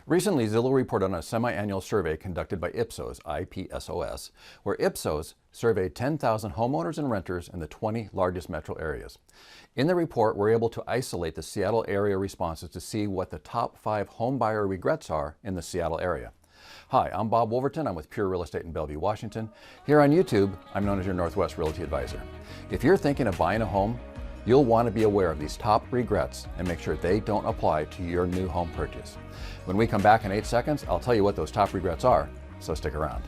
Recently, Zillow reported on a semi-annual survey conducted by Ipsos, IPSOS, where Ipsos surveyed 10,000 homeowners and renters in the 20 largest metro areas. In the report, we're able to isolate the Seattle area responses to see what the top 5 home buyer regrets are in the Seattle area. Hi, I'm Bob.Woolverton. I'm with Pure Real Estate in Bellevue, Washington. Here on YouTube, I'm known as your Northwest Realty Advisor. If you're thinking of buying a home, you'll want to be aware of these top regrets and make sure they don't apply to your new home purchase. When we come back in 8 seconds, I'll tell you what those top regrets are, so stick around.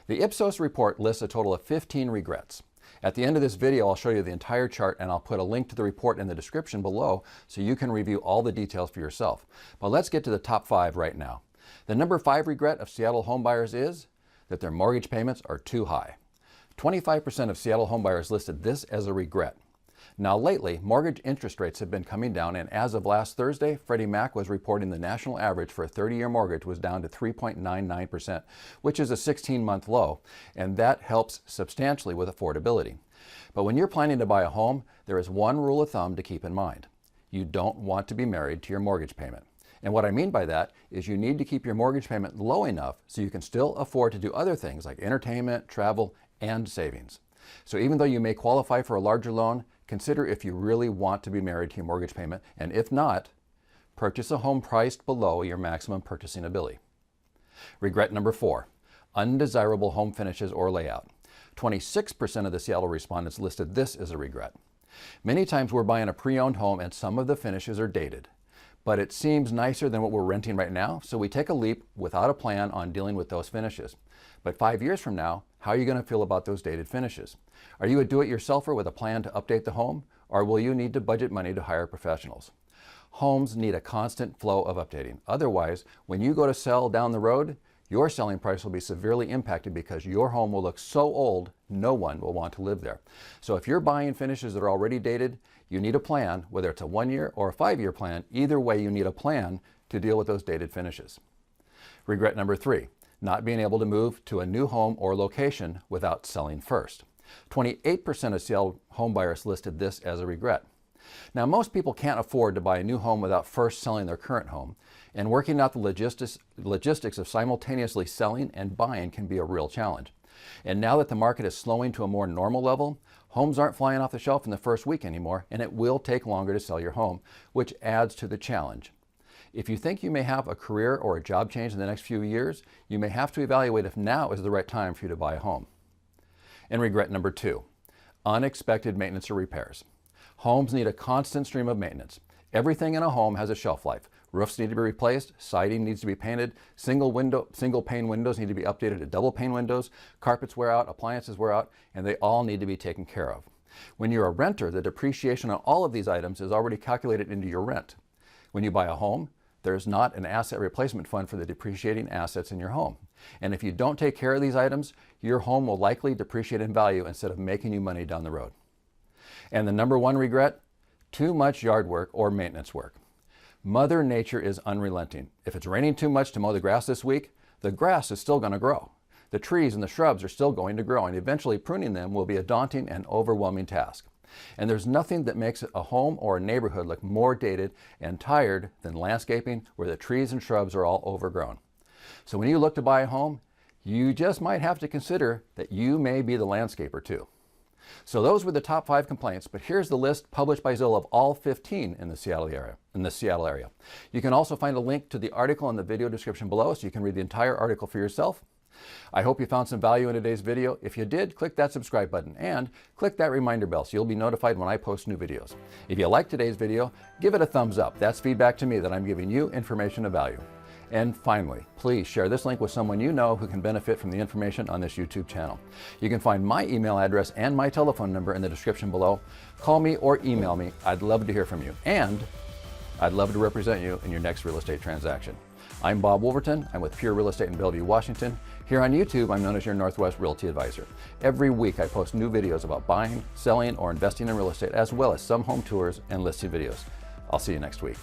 The Ipsos report lists a total of 15 regrets. At the end of this video, I'll show you the entire chart and I'll put a link to the report in the description below so you can review all the details for yourself. But let's get to the top 5 right now. The number 5 regret of Seattle homebuyers is that their mortgage payments are too high. 25% of Seattle homebuyers listed this as a regret. Now lately, mortgage interest rates have been coming down, and as of last Thursday, Freddie Mac was reporting the national average for a 30-year mortgage was down to 3.99%, which is a 16-month low, and that helps substantially with affordability. But when you're planning to buy a home, there is one rule of thumb to keep in mind. You don't want to be married to your mortgage payment. And what I mean by that is you need to keep your mortgage payment low enough so you can still afford to do other things like entertainment, travel, and savings. So even though you may qualify for a larger loan, consider if you really want to be married to your mortgage payment, and if not, purchase a home priced below your maximum purchasing ability. Regret number 4, undesirable home finishes or layout. 26% of the Seattle respondents listed this as a regret. Many times we're buying a pre-owned home and some of the finishes are dated, but it seems nicer than what we're renting right now, so we take a leap without a plan on dealing with those finishes. But 5 years from now, how are you going to feel about those dated finishes? Are you a do-it-yourselfer with a plan to update the home, or will you need to budget money to hire professionals? Homes need a constant flow of updating. Otherwise, when you go to sell down the road, your selling price will be severely impacted because your home will look so old, no one will want to live there. So if you're buying finishes that are already dated, you need a plan, whether it's a 1-year or a 5-year plan. Either way, you need a plan to deal with those dated finishes. Regret number 3, not being able to move to a new home or location without selling first. 28% of Seattle homebuyers listed this as a regret. Now, most people can't afford to buy a new home without first selling their current home, and working out the logistics of simultaneously selling and buying can be a real challenge. And now that the market is slowing to a more normal level, homes aren't flying off the shelf in the first week anymore, and it will take longer to sell your home, which adds to the challenge. If you think you may have a career or a job change in the next few years, you may have to evaluate if now is the right time for you to buy a home. And regret number 2, unexpected maintenance or repairs. Homes need a constant stream of maintenance. Everything in a home has a shelf life. Roofs need to be replaced, siding needs to be painted, single pane windows need to be updated to double pane windows, carpets wear out, appliances wear out, and they all need to be taken care of. When you're a renter, the depreciation on all of these items is already calculated into your rent. When you buy a home, there's not an asset replacement fund for the depreciating assets in your home. And if you don't take care of these items, your home will likely depreciate in value instead of making you money down the road. And the number 1 regret, too much yard work or maintenance work. Mother Nature is unrelenting. If it's raining too much to mow the grass this week, the grass is still going to grow. The trees and the shrubs are still going to grow, and eventually pruning them will be a daunting and overwhelming task. And there's nothing that makes a home or a neighborhood look more dated and tired than landscaping where the trees and shrubs are all overgrown. So when you look to buy a home, you just might have to consider that you may be the landscaper too. So those were the top 5 complaints, but here's the list published by Zillow of all 15 in the Seattle area. You can also find a link to the article in the video description below so you can read the entire article for yourself. I hope you found some value in today's video. If you did, click that subscribe button and click that reminder bell so you'll be notified when I post new videos. If you liked today's video, give it a thumbs up. That's feedback to me that I'm giving you information of value. And finally, please share this link with someone you know who can benefit from the information on this YouTube channel. You can find my email address and my telephone number in the description below. Call me or email me. I'd love to hear from you. And I'd love to represent you in your next real estate transaction. I'm Bob.Woolverton. I'm with Pure Real Estate in Bellevue, Washington. Here on YouTube, I'm known as your Northwest Realty Advisor. Every week I post new videos about buying, selling, or investing in real estate, as well as some home tours and listing videos. I'll see you next week.